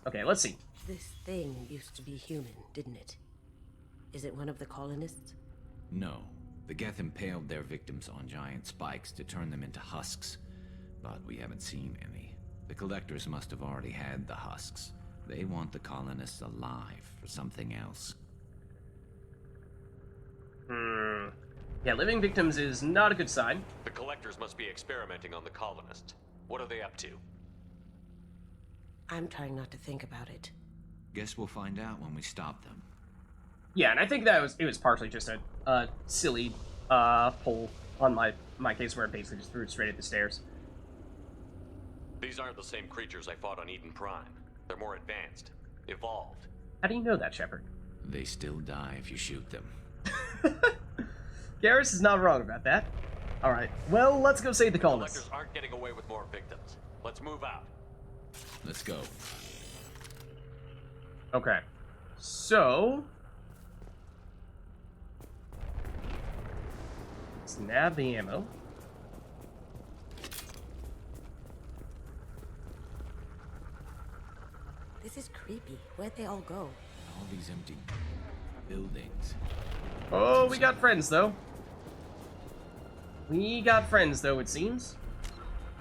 Okay, let's see. This thing used to be human, didn't it? Is it one of the colonists? No. The Geth impaled their victims on giant spikes to turn them into husks. But we haven't seen any. The collectors must have already had the husks. They want the colonists alive for something else. Yeah, living victims is not a good sign. The collectors must be experimenting on the colonists. What are they up to? I'm trying not to think about it. Guess we'll find out when we stop them. Yeah, and I think that it was partially just a silly pull on my case where it basically just threw it straight at the stairs. These aren't the same creatures I fought on Eden Prime. They're more advanced, evolved. How do you know that, Shepard? They still die if you shoot them. Garrus is not wrong about that. Alright, well, let's go save the colonists. Collectors aren't getting away with more victims. Let's move out. Let's go. Okay. So... let's nab the ammo. This is creepy. Where'd they all go? All these empty buildings. Oh, we got friends, though. We got friends, though, it seems.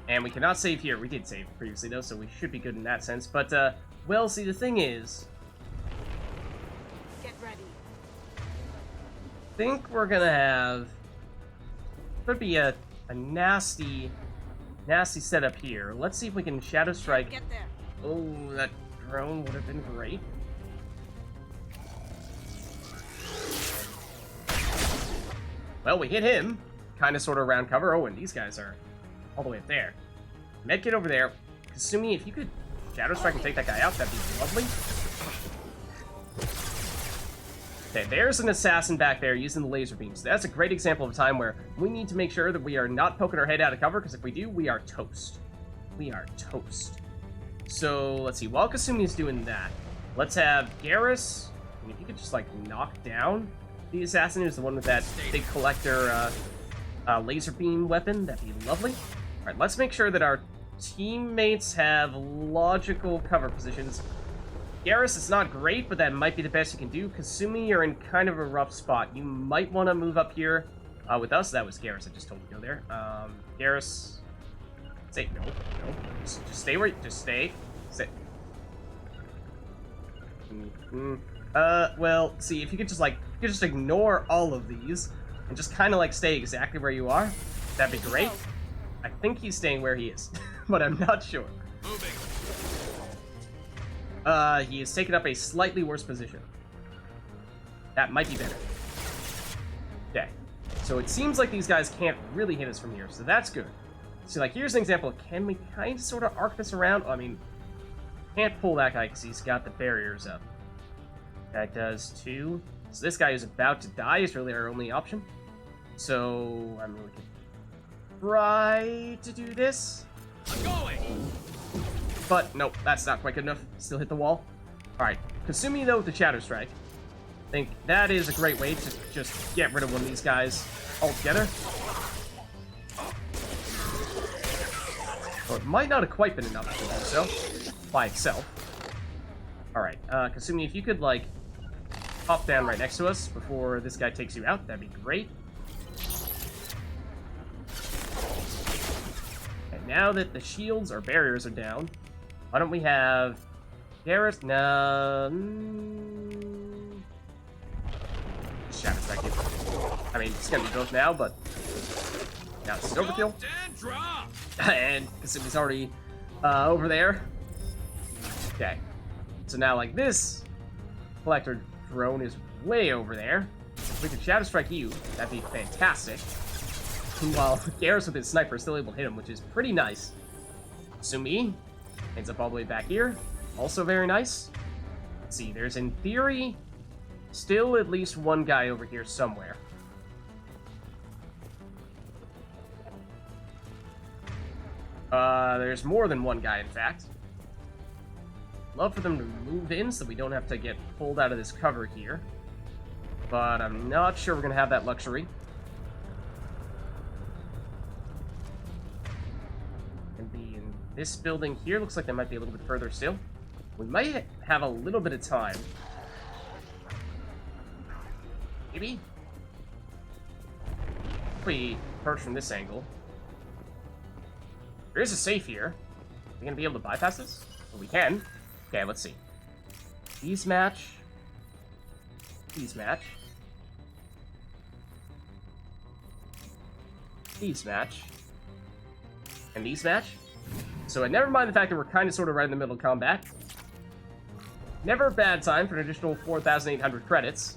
And we cannot save here. We did save previously, though, so we should be good in that sense. But, well, see, the thing is... Get ready. I think we're gonna have... could be a nasty setup here. Let's see if we can Shadow Strike. Get there. Oh, that drone would have been great. Well, we hit him. Kind of, sort of around cover. Oh, and these guys are all the way up there. Medkit over there. Kasumi, if you could Shadow Strike and take that guy out, that'd be lovely. Okay, there's an assassin back there using the laser beams. That's a great example of a time where we need to make sure that we are not poking our head out of cover, because if we do, we are toast. We are toast. So, let's see. While Kasumi's doing that, let's have Garrus. And if you could just, like, knock down the assassin who's the one with that big collector laser beam weapon, that'd be lovely. Alright, let's make sure that our teammates have logical cover positions. Garrus, it's not great, but that might be the best you can do. Kasumi, you're in kind of a rough spot. You might want to move up here with us. That was Garrus, I just told you to go there. Garrus... say, no. Just stay where... just stay. Sit. Well, see, if you could just, like... you could just ignore all of these and just kind of, like, stay exactly where you are, that'd be great. I think he's staying where he is, but I'm not sure. Moving. He has taken up a slightly worse position. That might be better. Okay. So it seems like these guys can't really hit us from here, so that's good. So, like, here's an example. Can we kind of sort of arc this around? I mean, can't pull that guy because he's got the barriers up. That does too. So this guy who's about to die is really our only option. So, I mean, we can try to do this. I'm going. But, nope, that's not quite good enough. Still hit the wall. Alright, Kasumi, though, with the Shadow Strike. I think that is a great way to just get rid of one of these guys altogether. Well, it might not have quite been enough to do so by itself. Alright, Kasumi, if you could, like, pop down right next to us before this guy takes you out, that'd be great. And now that the shields or barriers are down, why don't we have Garrus? No. Shadow Strike you. I mean, it's gonna be both now, but now it's overkill. And Kasumi's already over there. Okay. So now, like, this collector drone is way over there. If we could Shadow Strike you, that'd be fantastic. While Garrus with his sniper is still able to hit him, which is pretty nice. Kasumi ends up all the way back here. Also very nice. Let's see, there's in theory still at least one guy over here somewhere. There's more than one guy, in fact. Love for them to move in so we don't have to get pulled out of this cover here. But I'm not sure we're going to have that luxury. Can be in this building here. Looks like they might be a little bit further still. We might have a little bit of time. Maybe? If we approach from this angle. There is a safe here. Are we gonna be able to bypass this? Well, we can. Okay, let's see. These match. These match. These match. And these match. So never mind the fact that we're kind of sort of right in the middle of combat. Never a bad time for an additional 4,800 credits.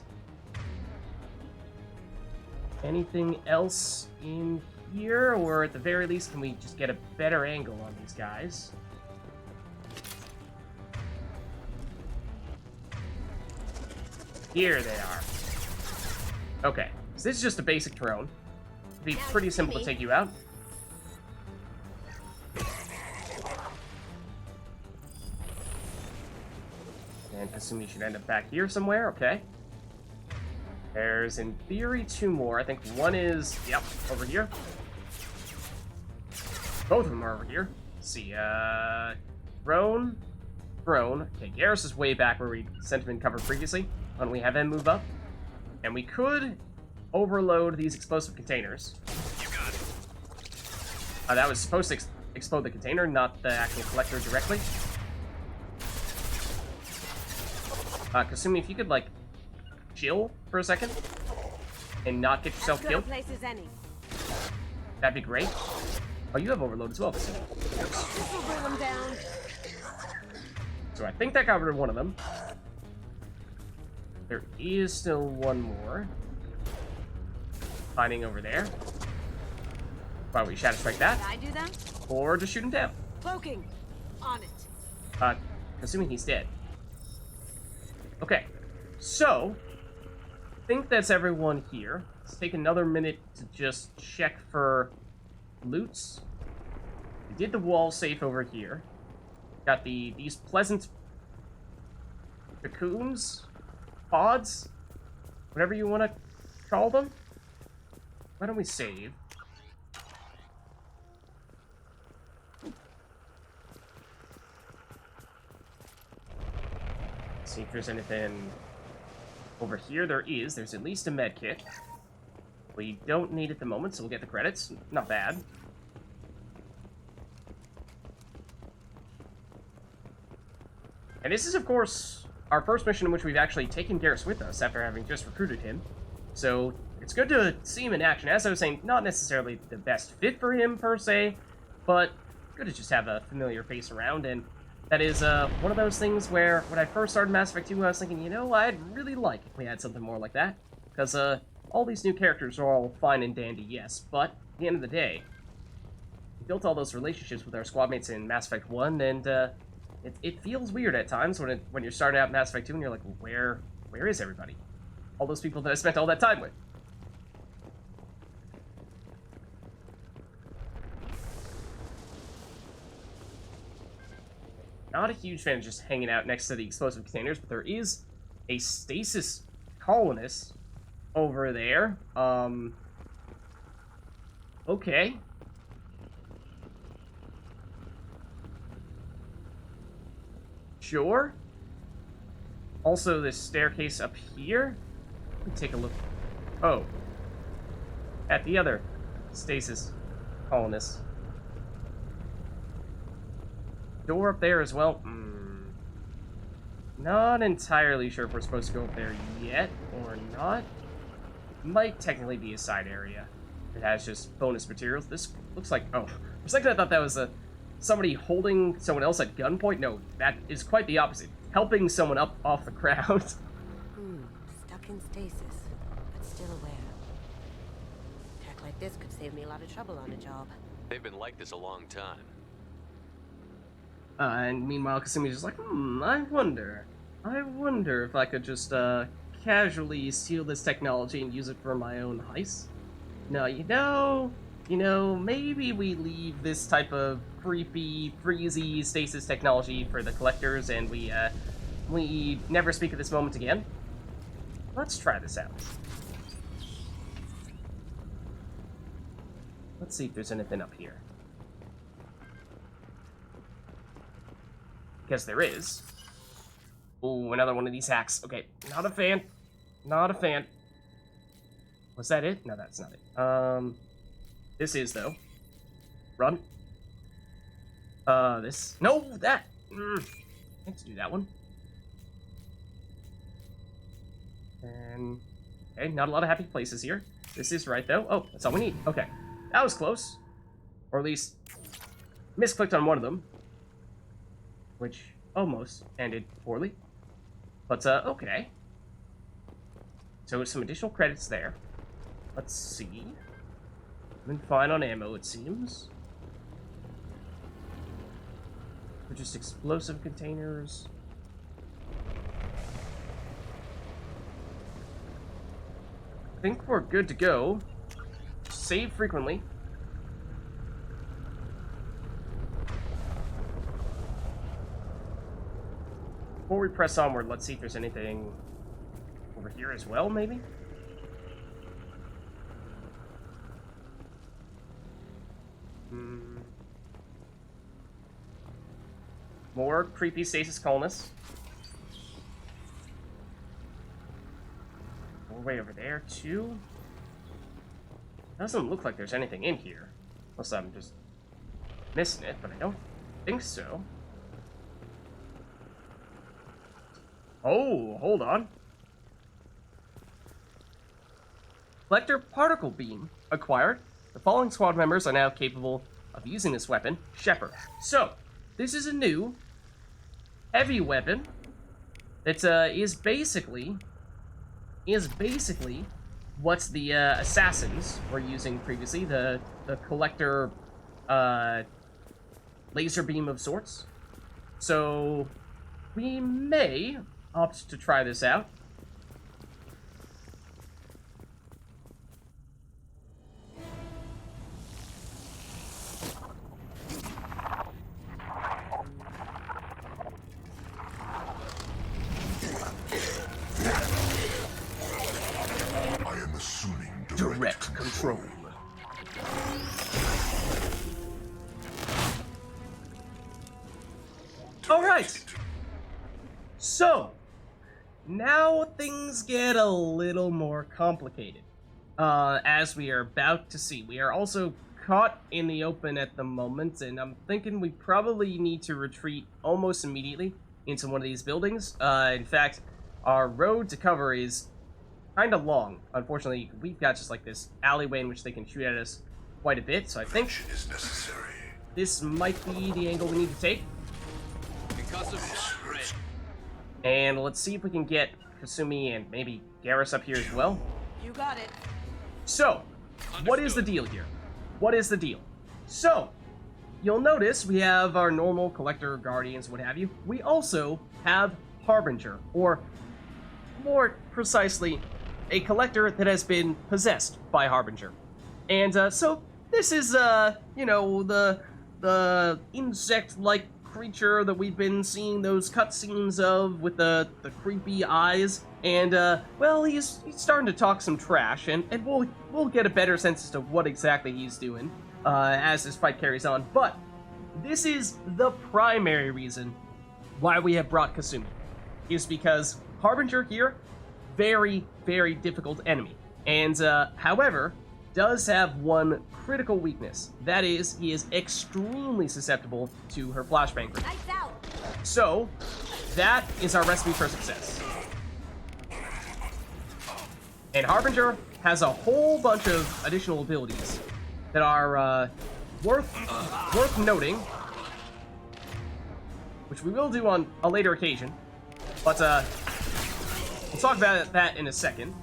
Anything else in here? Or at the very least, can we just get a better angle on these guys? Here they are. Okay, so this is just a basic drone. It'd be pretty simple to take you out. And I assume you should end up back here somewhere, okay. There's, in theory, 2 more. I think one is, yep, over here. Both of them are over here. Let's see, Drone. Okay, Garrus is way back where we sent him in cover previously. Why don't we have him move up? And we could overload these explosive containers. You got it. That was supposed to explode the container, not the actual collector directly. Kasumi, if you could, like, chill for a second and not get yourself killed, that'd be great. Oh, you have overload as well, Kasumi. This will bring them down. So I think that got rid of one of them. There is still one more. Hiding over there. Why don't we shadow strike that? Can I do that? Or just shoot him down. Cloaking. On it. Assuming he's dead. Okay. So, I think that's everyone here. Let's take another minute to just check for loots. We did the wall safe over here. Got these pleasant cocoons, pods, whatever you want to call them. Why don't we save? See if there's anything over here. There is. There's at least a med kit. We don't need it at the moment, so we'll get the credits. Not bad. And this is, of course, our first mission in which we've actually taken Garrus with us after having just recruited him. So it's good to see him in action. As I was saying, not necessarily the best fit for him, per se, but good to just have a familiar face around. And that is one of those things where, when I first started Mass Effect 2, I was thinking, you know, I'd really like if we had something more like that. Because all these new characters are all fine and dandy, yes, but at the end of the day, we built all those relationships with our squad mates in Mass Effect 1, and it feels weird at times when you're starting out Mass Effect 2 and you're like, where is everybody? All those people that I spent all that time with. Not a huge fan of just hanging out next to the explosive containers, but there is a stasis colonist over there. Okay. Sure. Also, this staircase up here. Let me take a look. Oh. At the other stasis colonist. Door up there as well. Not entirely sure if we're supposed to go up there yet or not. Might technically be a side area. It has just bonus materials. This looks like... Oh, for a second I thought that was somebody holding someone else at gunpoint. No, that is quite the opposite. Helping someone up off the ground. Stuck in stasis, but still aware. Tech like this could save me a lot of trouble on a job. They've been like this a long time. And meanwhile, Kasumi's just like, I wonder if I could just, casually steal this technology and use it for my own heist. No, you know, maybe we leave this type of creepy, freezy stasis technology for the collectors, and we never speak of this moment again. Let's try this out. Let's see if there's anything up here. Because there is. Ooh, another one of these hacks. Okay, not a fan. Not a fan. Was that it? No, that's not it. This is, though. Run. This. No, that. Let's do that one. And, okay, not a lot of happy places here. This is right, though. Oh, that's all we need. Okay, that was close. Or at least, misclicked on one of them. Which almost ended poorly. But, okay. So, some additional credits there. Let's see. Been fine on ammo, it seems. Or just explosive containers. I think we're good to go. Save frequently. Before we press onward, let's see if there's anything over here as well, maybe? More creepy stasis colonists. More way over there, too. Doesn't look like there's anything in here. Unless I'm just missing it, but I don't think so. Oh, hold on. Collector Particle Beam acquired. The following squad members are now capable of using this weapon, Shepard. So, this is a new heavy weapon that is basically what the assassins were using previously, the collector laser beam of sorts. So we may opt to try this out. Direct control. Alright. So, now things get a little more complicated. As we are about to see. We are also caught in the open at the moment, and I'm thinking we probably need to retreat almost immediately into one of these buildings. In fact, our road to cover is kind of long. Unfortunately, we've got just like this alleyway in which they can shoot at us quite a bit, so I think this might be the angle we need to take. And let's see if we can get Kasumi and maybe Garrus up here as well. You got it. So, what is the deal here? What is the deal? So, you'll notice we have our normal collector, guardians, what have you. We also have Harbinger, or more precisely, a collector that has been possessed by Harbinger. And so this is, you know, the insect-like creature that we've been seeing those cutscenes of with the creepy eyes. And, well, he's starting to talk some trash, and we'll get a better sense as to what exactly he's doing as this fight carries on. But this is the primary reason why we have brought Kasumi, is because Harbinger here, very, very difficult enemy. And, however, does have one critical weakness. That is, he is extremely susceptible to her flashbang grenade. Lights out. So, that is our recipe for success. And Harbinger has a whole bunch of additional abilities that are, worth noting, which we will do on a later occasion. But, we'll talk about that in a second.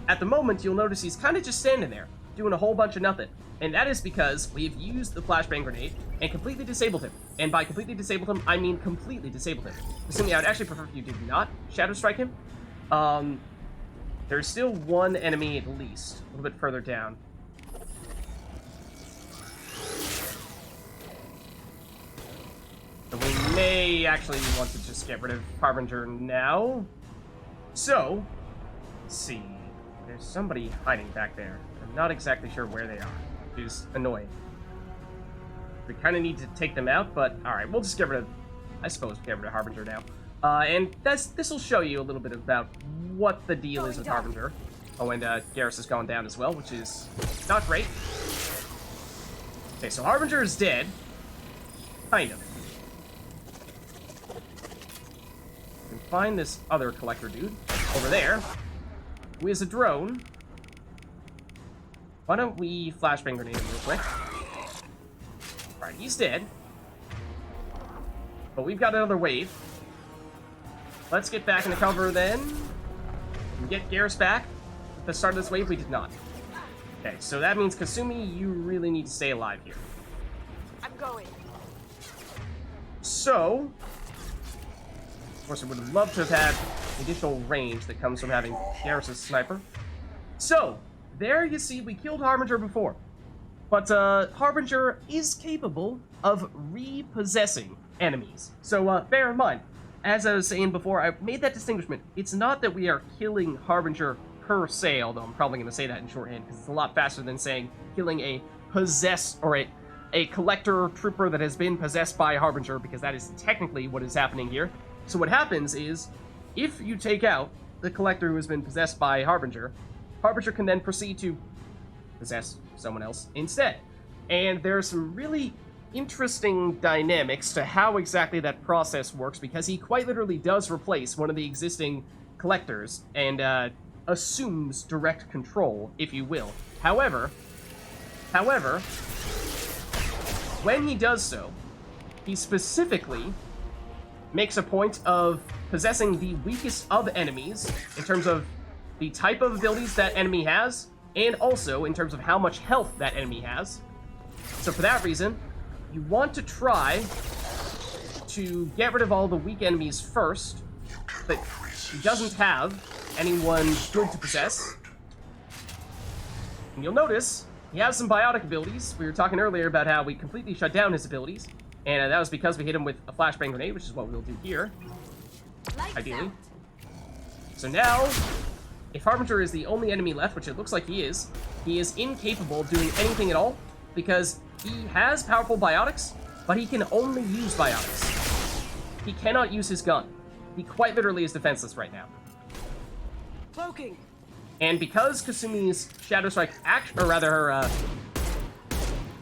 At the moment, you'll notice he's kind of just standing there, doing a whole bunch of nothing. And that is because we've used the flashbang grenade and completely disabled him. And by completely disabled him, I mean completely disabled him. Assuming I would actually prefer if you did not Shadow Strike him. There's still one enemy at least, a little bit further down. So we may actually want to just get rid of Harbinger now. So, let's see. There's somebody hiding back there. I'm not exactly sure where they are, which is annoying. We kind of need to take them out, but alright, we'll just get rid of... I suppose we'll get rid of Harbinger now. And this will show you a little bit about what the deal is with Harbinger. Oh, and Garrus has gone down as well, which is not great. Okay, so Harbinger is dead. Kind of. We can find this other collector dude over there, who is a drone. Why don't we flashbang grenade him real quick? Alright, he's dead. But we've got another wave. Let's get back into cover then. And get Garrus back. At the start of this wave, we did not. Okay, so that means Kasumi, you really need to stay alive here. I'm going. So, of course, I would have loved to have had additional range that comes from having Garrus' sniper. So, there you see, we killed Harbinger before. But Harbinger is capable of repossessing enemies. So bear in mind, as I was saying before, I made that distinguishment. It's not that we are killing Harbinger per se, although I'm probably going to say that in shorthand, because it's a lot faster than saying killing a possessed, or a collector trooper that has been possessed by Harbinger, because that is technically what is happening here. So what happens is, if you take out the collector who has been possessed by Harbinger, Harbinger can then proceed to possess someone else instead. And there's some really interesting dynamics to how exactly that process works, because he quite literally does replace one of the existing collectors and assumes direct control, if you will. However, when he does so, he specifically makes a point of possessing the weakest of enemies in terms of the type of abilities that enemy has, and also in terms of how much health that enemy has. So for that reason, you want to try to get rid of all the weak enemies first, but he doesn't have anyone good to possess. And you'll notice he has some biotic abilities. We were talking earlier about how we completely shut down his abilities, and that was because we hit him with a flashbang grenade, which is what we'll do here, ideally. So now, if Harbinger is the only enemy left, which it looks like he is incapable of doing anything at all, because he has powerful biotics, but he can only use biotics. He cannot use his gun. He quite literally is defenseless right now. Cloaking. And because Kasumi's Shadow Strike, or rather her,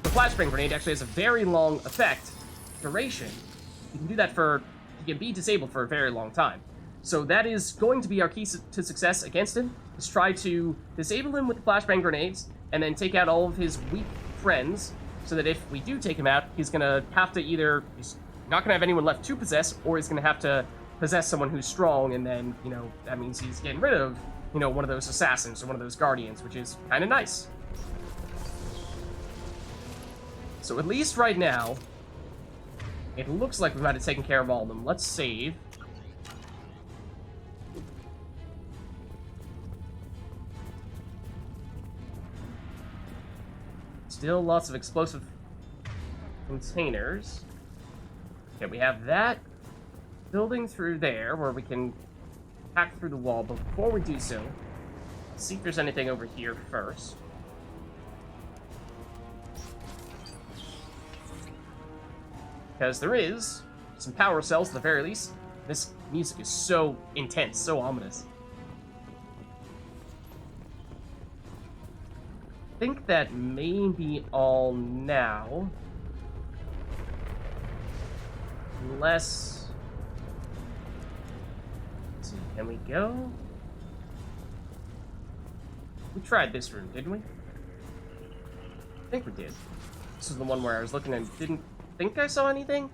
the flashbang grenade actually has a very long effect, duration, he can do that he can be disabled for a very long time. So that is going to be our key to success against him, is try to disable him with the flashbang grenades, and then take out all of his weak friends, so that if we do take him out, he's gonna have to he's not gonna have anyone left to possess, or he's gonna have to possess someone who's strong, and then, that means he's getting rid of, one of those assassins or one of those guardians, which is kind of nice. So at least right now, it looks like we've got it taken care of all of them. Let's save. Still lots of explosive containers. Okay, we have that building through there where we can hack through the wall, but before we do so, let's see if there's anything over here first. Because there is some power cells at the very least. This music is so intense, so ominous. I think that may be all now. Unless... Let's see, can we go? We tried this room, didn't we? I think we did. This is the one where I was looking and didn't think I saw anything.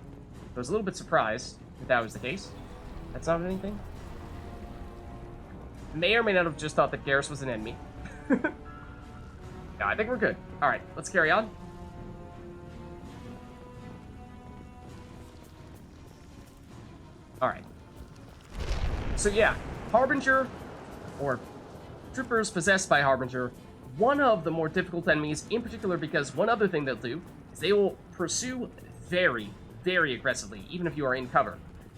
I was a little bit surprised if that was the case. That's not anything. May or may not have just thought that Garrus was an enemy. Yeah, I think we're good. Alright, let's carry on. Alright. So yeah, Harbinger, or troopers possessed by Harbinger, one of the more difficult enemies, in particular because one other thing they'll do is they will pursue very, very aggressively, even if you are in cover.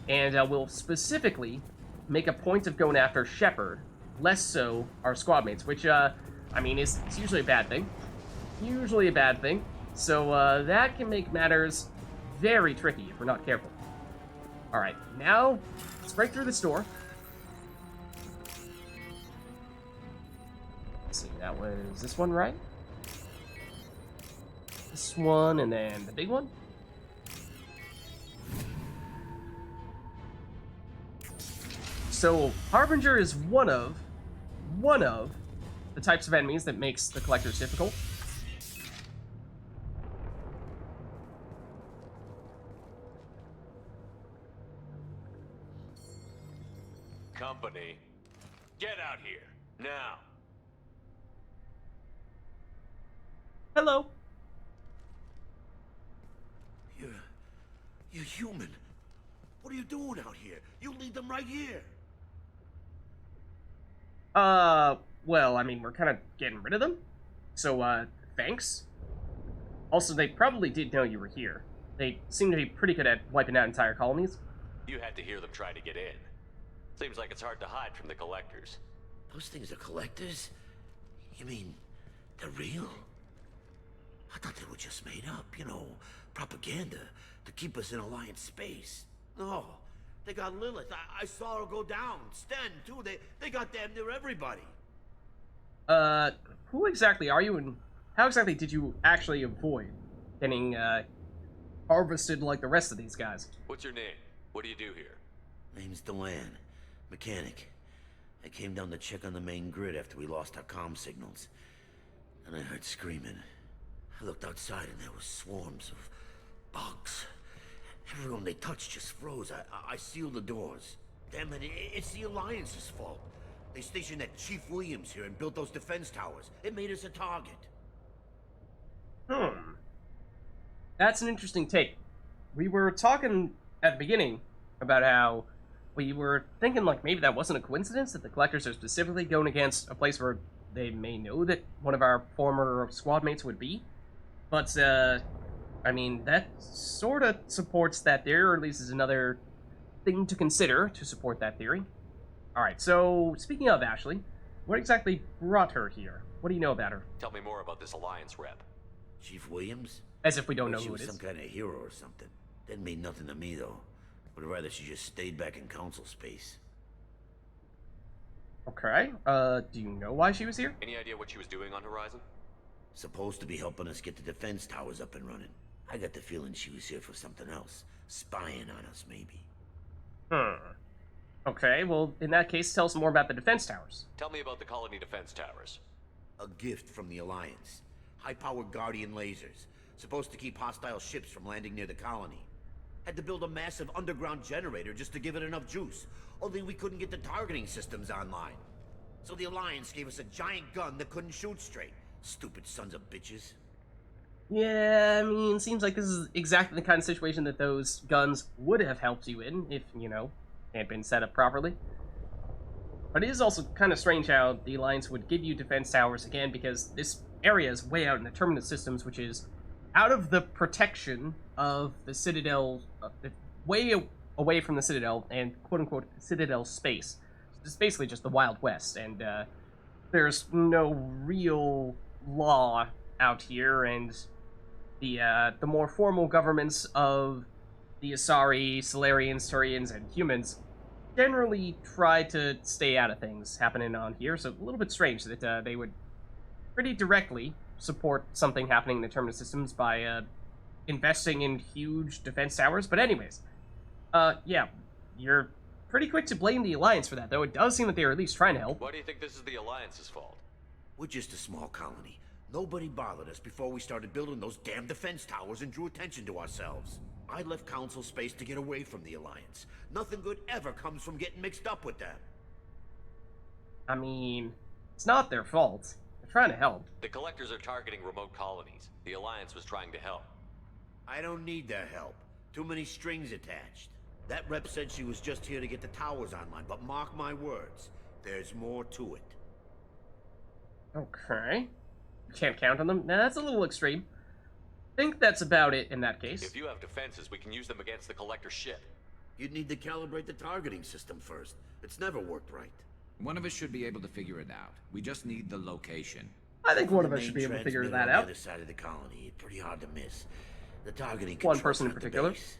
And will specifically make a point of going after Shepard, less so our squad mates, which, it's usually a bad thing. Usually a bad thing. So, that can make matters very tricky if we're not careful. Alright, now let's break through this door. Let's see, that was this one, right? This one, and then the big one? So, Harbinger is one of the types of enemies that makes the collectors difficult. Company, get out here, now. Hello. You're human. What are you doing out here? You lead them right here. Well, I mean, we're kind of getting rid of them. So, thanks. Also, they probably did know you were here. They seem to be pretty good at wiping out entire colonies. You had to hear them try to get in. Seems like it's hard to hide from the collectors. Those things are collectors? You mean, they're real? I thought they were just made up, you know, propaganda to keep us in Alliance space. No, they got Lilith. I saw her go down. Sten, too. They got damn near everybody. Who exactly are you, and how exactly did you actually avoid getting, harvested like the rest of these guys? What's your name? What do you do here? Name's Delan. Mechanic. I came down to check on the main grid after we lost our comm signals. And I heard screaming. I looked outside and there was swarms of bugs. Everyone they touched just froze. I sealed the doors. Damn it, it's the Alliance's fault. They stationed that Chief Williams here and built those defense towers. It made us a target. That's an interesting take. We were talking at the beginning about how we were thinking, like, maybe that wasn't a coincidence, that the collectors are specifically going against a place where they may know that one of our former squad mates would be. But, I mean, that sort of supports that theory, or at least is another thing to consider to support that theory. Alright, so, speaking of Ashley, what exactly brought her here? What do you know about her? Tell me more about this Alliance rep. Chief Williams? As if we don't know She who was it is. some kind of hero or something. Didn't mean nothing to me, though. Would rather she just stayed back in Council space. Okay, do you know why she was here? Any idea what she was doing on Horizon? Supposed to be helping us get the defense towers up and running. I got the feeling she was here for something else. Spying on us, maybe. Okay, well, in that case, tell us more about the defense towers. Tell me about the colony defense towers. A gift from the Alliance. High-powered Guardian lasers. Supposed to keep hostile ships from landing near the colony. Had to build a massive underground generator just to give it enough juice. Only we couldn't get the targeting systems online. So the Alliance gave us a giant gun that couldn't shoot straight. Stupid sons of bitches. Yeah, I mean, seems like this is exactly the kind of situation that those guns would have helped you in, if, you know, it had been set up properly. But it is also kind of strange how the Alliance would give you defense towers again, because this area is way out in the Terminus systems, which is out of the protection of the Citadel, way away from the Citadel, and quote-unquote Citadel space. It's basically just the Wild West, and there's no real law out here, and the more formal governments of the Asari, Solarians, Turians, and humans generally try to stay out of things happening on here, so a little bit strange that they would pretty directly support something happening in the Terminus systems by investing in huge defense towers. But anyways, yeah, you're pretty quick to blame the Alliance for that, though it does seem that they are at least trying to help. Why do you think this is the Alliance's fault? We're just a small colony. Nobody bothered us before we started building those damn defense towers and drew attention to ourselves. I left Council space to get away from the Alliance. Nothing good ever comes from getting mixed up with them. I mean, it's not their fault. They're trying to help. The collectors are targeting remote colonies. The Alliance was trying to help. I don't need their help. Too many strings attached. That rep said she was just here to get the towers online, but mark my words, there's more to it. Okay. You can't count on them? Nah, that's a little extreme. I think that's about it in that case. If you have defenses, we can use them against the collector ship. You'd need to calibrate the targeting system first. It's never worked right. One of us should be able to figure it out. We just need the location. I think one of The us should main be able to figure transmitter that on out. the other side of the colony. Pretty hard to miss. The targeting One controls person in at the particular. base.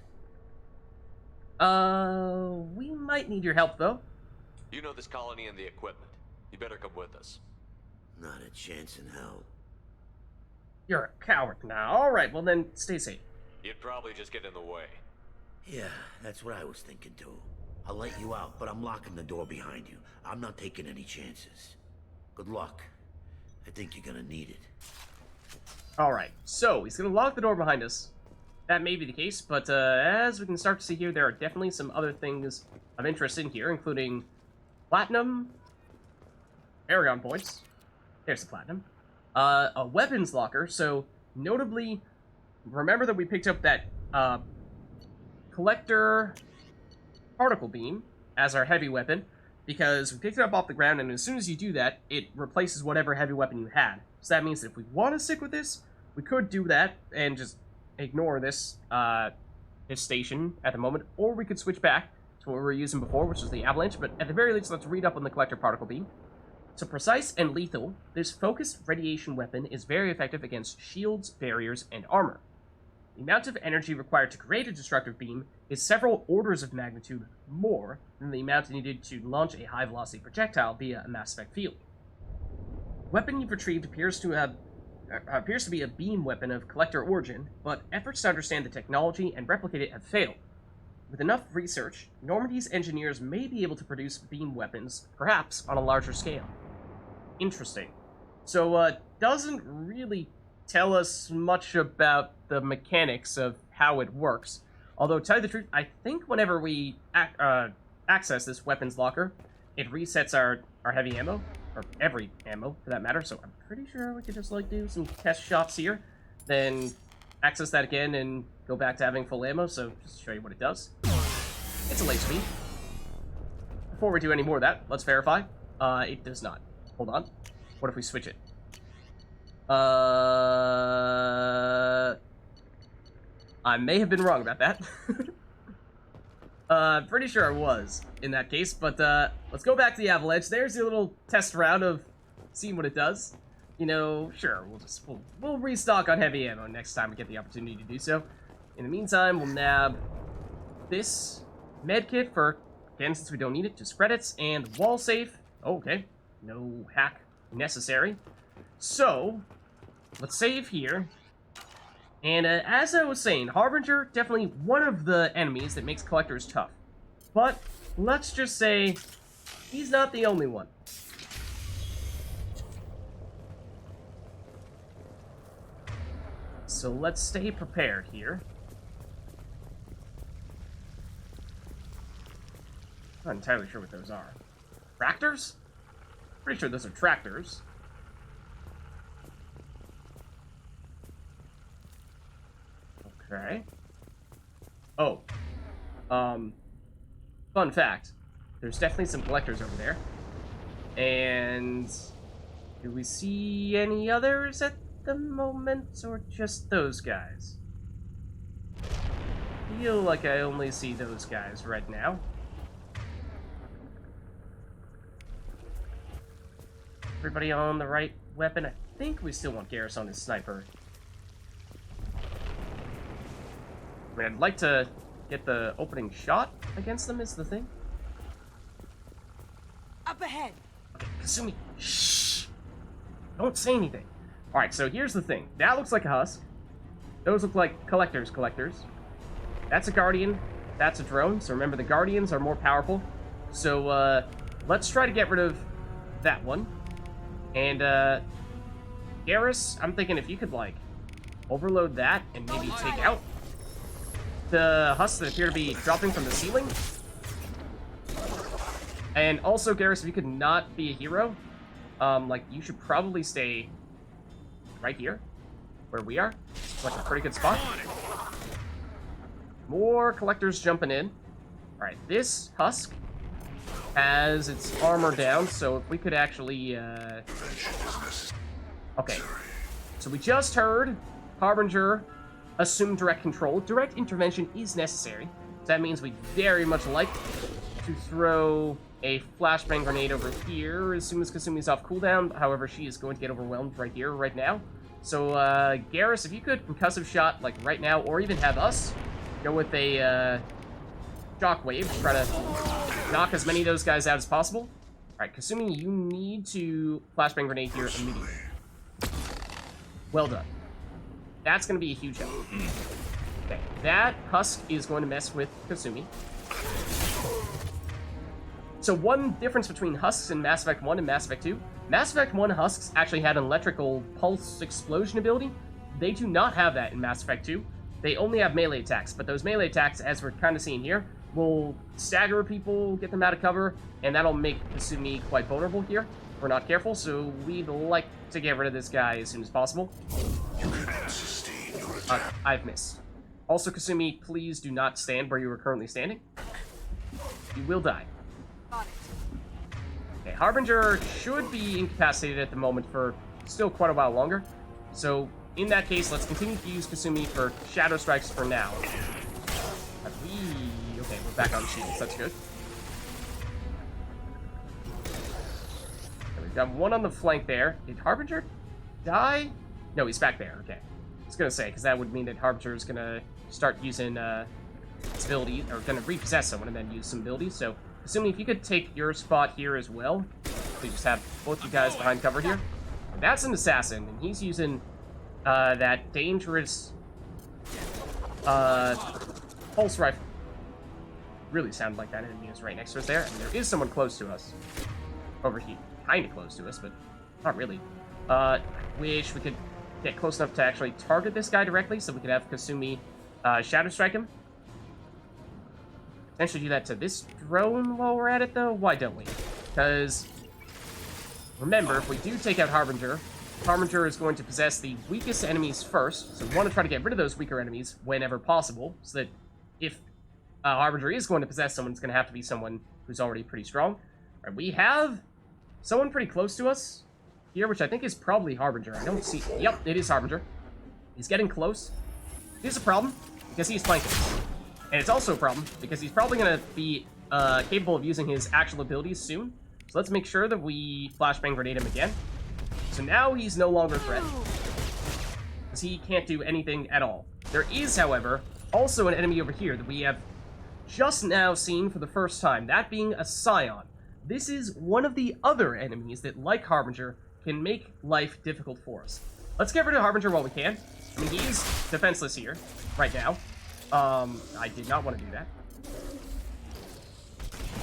We might need your help, though. You know this colony and the equipment. You better come with us. Not a chance in hell. You're a coward now. Alright, well then, stay safe. You'd probably just get in the way. Yeah, that's what I was thinking too. I'll let you out, but I'm locking the door behind you. I'm not taking any chances. Good luck. I think you're gonna need it. Alright, so he's gonna lock the door behind us. That may be the case, but as we can start to see here, there are definitely some other things of interest in here, including platinum, Paragon points. There's the platinum. A weapons locker, so notably, remember that we picked up that collector particle beam as our heavy weapon, because we picked it up off the ground, and as soon as you do that, it replaces whatever heavy weapon you had. So that means that if we want to stick with this, we could do that and just ignore this this station at the moment, or we could switch back to what we were using before, which was the avalanche. But at the very least, let's read up on the collector particle beam. So precise and lethal, this focused radiation weapon is very effective against shields, barriers, and armor. The amount of energy required to create a destructive beam is several orders of magnitude more than the amount needed to launch a high-velocity projectile via a mass spec field. The weapon you've retrieved appears to be a beam weapon of collector origin, but efforts to understand the technology and replicate it have failed. With enough research, Normandy's engineers may be able to produce beam weapons, perhaps on a larger scale. Interesting. So, doesn't really tell us much about the mechanics of how it works. Although, to tell you the truth, I think whenever we access this weapons locker, it resets our heavy ammo, or every ammo, for that matter, so I'm pretty sure we could just, like, do some test shots here, then access that again and go back to having full ammo, so just to show you what it does. It's a laser beam. Before we do any more of that, let's verify. It does not. Hold on. What if we switch it? I may have been wrong about that. Pretty sure I was in that case, but let's go back to the avalanche. There's the little test round of seeing what it does. You know, sure, we'll restock on heavy ammo next time we get the opportunity to do so. In the meantime, we'll nab this medkit for, again, since we don't need it, just credits, and wall safe. Oh, okay, no hack necessary. So, let's save here. And as I was saying, Harbinger, definitely one of the enemies that makes collectors tough. But let's just say he's not the only one. So let's stay prepared here. Not entirely sure what those are. Tractors? Pretty sure those are tractors. Okay. Oh. Fun fact. There's definitely some collectors over there. And do we see any others at the moment, or just those guys? I feel like I only see those guys right now. Everybody on the right weapon? I think we still want Garrus on his sniper. I mean, I'd like to get the opening shot against them is the thing. Up ahead. Okay, Kasumi, shh! Don't say anything. Alright, so here's the thing. That looks like a husk. Those look like collectors. That's a guardian. That's a drone. So remember, the guardians are more powerful. So, let's try to get rid of that one. And, Garrus, I'm thinking if you could, like, overload that and maybe take out the husks that appear to be dropping from the ceiling. And also, Garrus, if you could not be a hero, like, you should probably stay right here, where we are. It's like a pretty good spot. More collectors jumping in. Alright, this husk has its armor down, so if we could actually, okay. So we just heard Harbinger assume direct control. Direct intervention is necessary. So that means we'd very much like to throw a flashbang grenade over here as soon as Kasumi's off cooldown. However, she is going to get overwhelmed right here, right now. So, Garrus, if you could concussive shot, like, right now, or even have us go with a, shockwave to try to knock as many of those guys out as possible. Alright, Kasumi, you need to flashbang grenade here immediately. Well done. That's going to be a huge help. Okay, that husk is going to mess with Kasumi. So one difference between husks in Mass Effect 1 and Mass Effect 2, Mass Effect 1 husks actually had an electrical pulse explosion ability. They do not have that in Mass Effect 2. They only have melee attacks, but those melee attacks, as we're kind of seeing here, will stagger people, get them out of cover, and that'll make Kasumi quite vulnerable here if we're not careful, so we'd like to get rid of this guy as soon as possible. I've missed. Also, Kasumi, please do not stand where you are currently standing. You will die. Okay, Harbinger should be incapacitated at the moment for still quite a while longer. So, in that case, let's continue to use Kasumi for Shadow Strikes for now. Okay, we're back on shields. That's good. Okay, we've got one on the flank there. Did Harbinger die? No, he's back there. Okay. I was going to say, because that would mean that Harbinger is going to start using its ability, or going to repossess someone and then use some abilities. So, assuming if you could take your spot here as well, we just have both you guys behind cover here. And that's an assassin, and he's using that dangerous pulse rifle. Really sounded like that enemy is right next to us there. And there is someone close to us. Over here. Kind of close to us, but not really. Wish we could get close enough to actually target this guy directly so we could have Kasumi Shadow Strike him. Potentially do that to this drone while we're at it, though. Why don't we? Because, remember, if we do take out Harbinger, Harbinger is going to possess the weakest enemies first, so we want to try to get rid of those weaker enemies whenever possible, so that if Harbinger is going to possess someone, it's going to have to be someone who's already pretty strong. Right, we have someone pretty close to us here, which I think is probably Harbinger. I don't see... Yep, it is Harbinger. He's getting close. Here's a problem, because he's flanking. And it's also a problem, because he's probably going to be capable of using his actual abilities soon. So let's make sure that we flashbang grenade him again. So now he's no longer a threat, because he can't do anything at all. There is, however, also an enemy over here that we have just now seen for the first time, that being a Scion. This is one of the other enemies that, like Harbinger, can make life difficult for us. Let's get rid of Harbinger while we can. I mean, he's defenseless here, right now. I did not want to do that.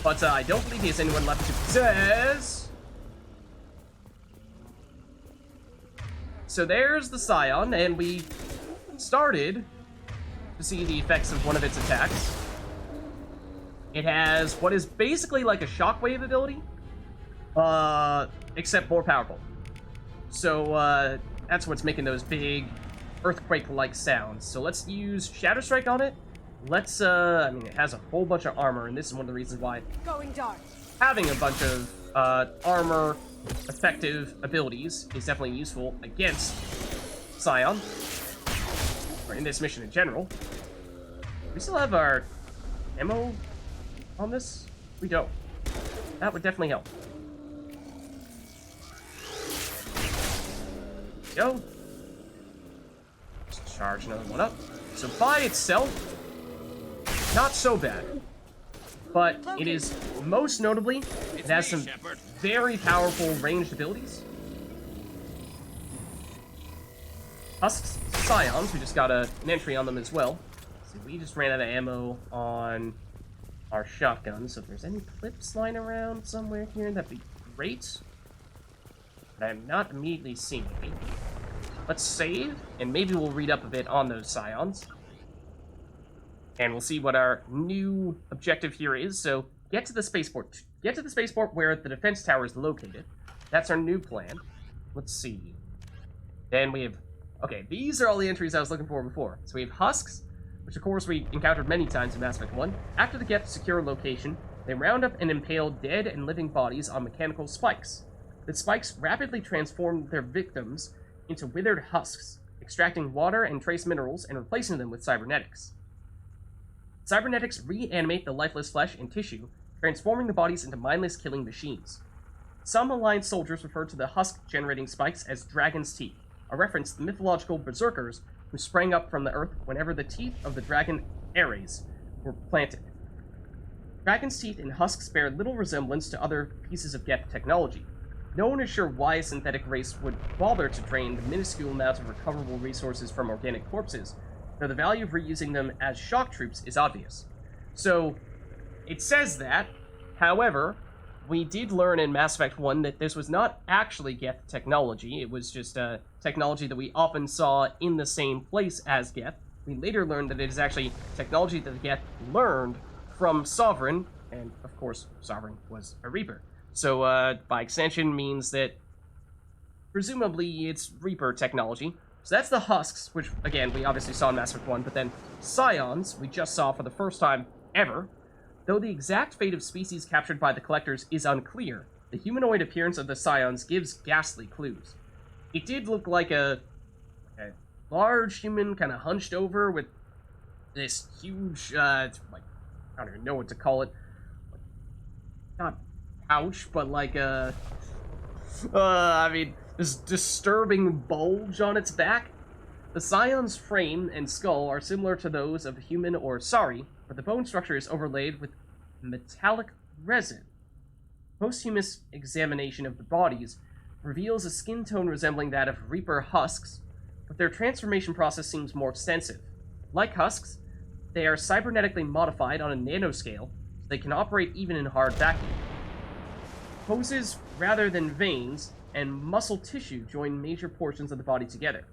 But I don't believe he has anyone left to possess. So there's the Scion, and we started to see the effects of one of its attacks. It has what is basically like a shockwave ability, except more powerful. So that's what's making those big earthquake-like sounds. So let's use Shadow Strike on it. Let's, I mean, it has a whole bunch of armor, and this is one of the reasons why Going dark. having a bunch of armor effective abilities is definitely useful against Scion, or in this mission in general. We still have our ammo on this? We don't. That would definitely help. There we go. Just charge another one up. So by itself, not so bad. But it is, most notably, it has some very powerful ranged abilities. Husks Scions, we just got an entry on them as well. So we just ran out of ammo on our shotgun, so if there's any clips lying around somewhere here, that'd be great. But I'm not immediately seeing any. Let's save, and maybe we'll read up a bit on those Scions. And we'll see what our new objective here is. So, get to the spaceport. Get to the spaceport where the defense tower is located. That's our new plan. Let's see. Then we have... Okay, these are all the entries I was looking for before. So we have Husks, which of course we encountered many times in Mass Effect 1. After they get to secure a location, they round up and impale dead and living bodies on mechanical spikes. The spikes rapidly transform their victims into withered husks, extracting water and trace minerals and replacing them with cybernetics. Cybernetics reanimate the lifeless flesh and tissue, transforming the bodies into mindless killing machines. Some Alliance soldiers refer to the husk-generating spikes as Dragon's Teeth, a reference to the mythological berserkers who sprang up from the earth whenever the teeth of the dragon Ares were planted. Dragon's teeth and husks bear little resemblance to other pieces of Geth technology. No one is sure why a synthetic race would bother to drain the minuscule amount of recoverable resources from organic corpses, though the value of reusing them as shock troops is obvious. So, it says that. However, we did learn in Mass Effect 1 that this was not actually Geth technology. It was just technology that we often saw in the same place as Geth. We later learned that it is actually technology that the Geth learned from Sovereign, and of course, Sovereign was a Reaper. So, by extension, means that presumably it's Reaper technology. So that's the husks, which, again, we obviously saw in Mass Effect 1, but then Scions, we just saw for the first time ever. Though the exact fate of species captured by the Collectors is unclear, the humanoid appearance of the Scions gives ghastly clues. It did look like a large human kind of hunched over with this huge, I don't even know what to call it. Not pouch, but like this disturbing bulge on its back. The Scion's frame and skull are similar to those of human or Sari, but the bone structure is overlaid with metallic resin. Posthumous examination of the bodies reveals a skin tone resembling that of Reaper husks, but their transformation process seems more extensive. Like husks, they are cybernetically modified on a nanoscale, so they can operate even in hard vacuum. Hoses rather than veins and muscle tissue join major portions of the body together.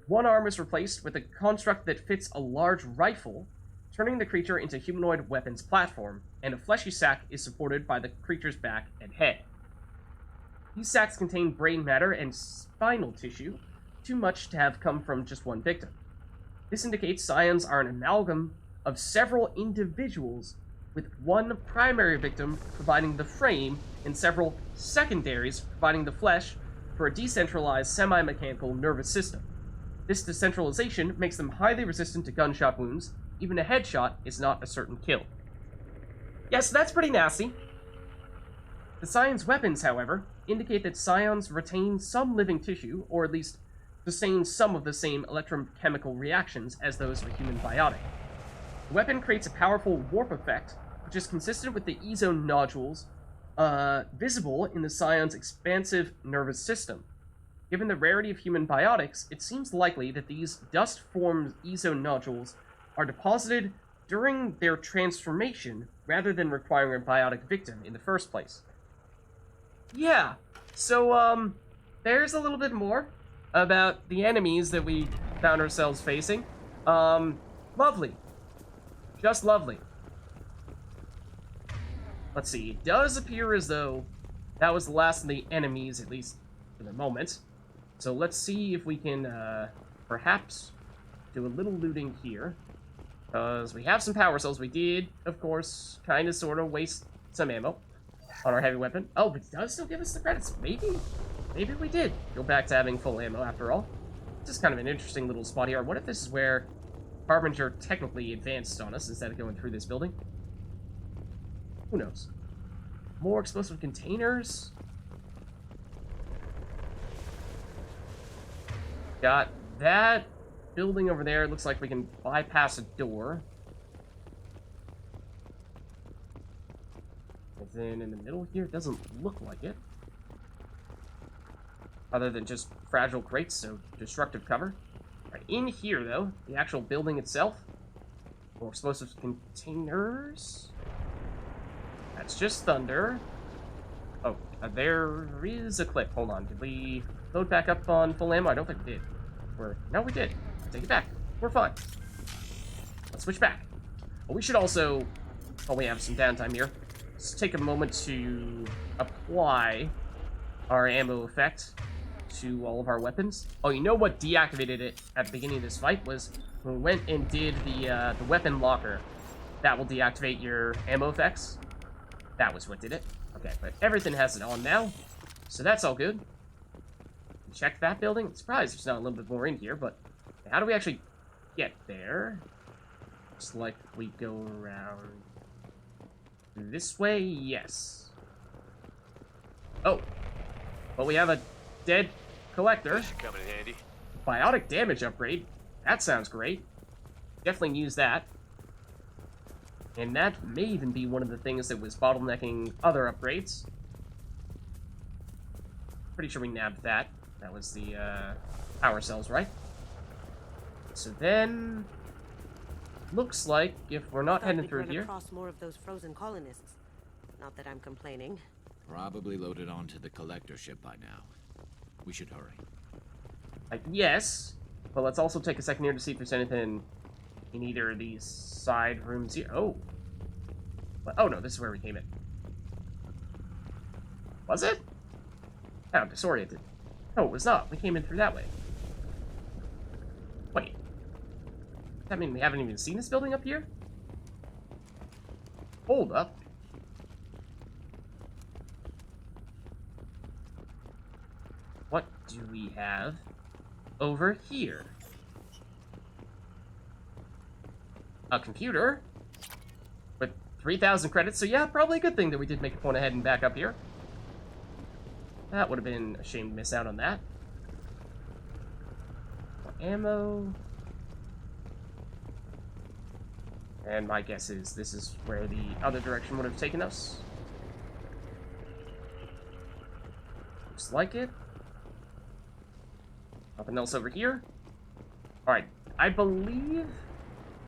One arm is replaced with a construct that fits a large rifle, turning the creature into a humanoid weapons platform, and a fleshy sac is supported by the creature's back and head. These sacs contain brain matter and spinal tissue, too much to have come from just one victim. This indicates Scions are an amalgam of several individuals, with one primary victim providing the frame and several secondaries providing the flesh for a decentralized semi-mechanical nervous system. This decentralization makes them highly resistant to gunshot wounds. Even a headshot is not a certain kill. Yes, that's pretty nasty. The Scion's weapons, however, indicate that Scions retain some living tissue, or at least sustain some of the same electrochemical reactions as those of a human biotic. The weapon creates a powerful warp effect, which is consistent with the Ezo nodules visible in the Scion's expansive nervous system. Given the rarity of human biotics, it seems likely that these dust-formed Ezo nodules are deposited during their transformation rather than requiring a biotic victim in the first place. Yeah, so, there's a little bit more about the enemies that we found ourselves facing. Lovely. Just lovely. Let's see, it does appear as though that was the last of the enemies, at least for the moment. So let's see if we can, perhaps do a little looting here. Because we have some power cells. We did, of course, kind of sort of waste some ammo on our heavy weapon. Oh, but it does still give us the credits. Maybe we did go back to having full ammo after all. This is kind of an interesting little spot here. What if this is where Harbinger technically advanced on us instead of going through this building? Who knows? More explosive containers. Got that building over there. Looks like we can bypass a door. And then in the middle here, it doesn't look like it. Other than just fragile crates, so destructive cover. Right, in here, though, the actual building itself. More explosive containers. That's just thunder. Oh, there is a clip. Hold on. Did we load back up on full ammo? I don't think we did. No, we did. Take it back. We're fine. Let's switch back. Well, we should also, while we have some downtime here, let's take a moment to apply our ammo effect to all of our weapons. Oh, you know what deactivated it at the beginning of this fight was when we went and did the weapon locker. That will deactivate your ammo effects. That was what did it. Okay, but everything has it on now, so that's all good. Check that building. I'm surprised there's not a little bit more in here, but how do we actually get there? Looks like we go around this way. Yes. Oh, but we have a dead collector. Coming in handy. Biotic damage upgrade. That sounds great. Definitely use that. And that may even be one of the things that was bottlenecking other upgrades. Pretty sure we nabbed that. That was the power cells, right? So then, looks like if we're not heading through here, Across more of those frozen colonists. Not that I'm complaining. Probably loaded onto the collector ship by now. We should hurry. Yes, but let's also take a second here to see if there's anything in either of these side rooms here. Oh, oh no, this is where we came in. Was it? Oh, I'm disoriented. No, it was not. We came in through that way. Wait. Does that mean we haven't even seen this building up here? Hold up. What do we have over here? A computer with 3,000 credits, so yeah, probably a good thing that we did make a point of heading back up here. That would have been a shame to miss out on that. More ammo. And my guess is this is where the other direction would have taken us. Looks like it. Nothing else over here. Alright, I believe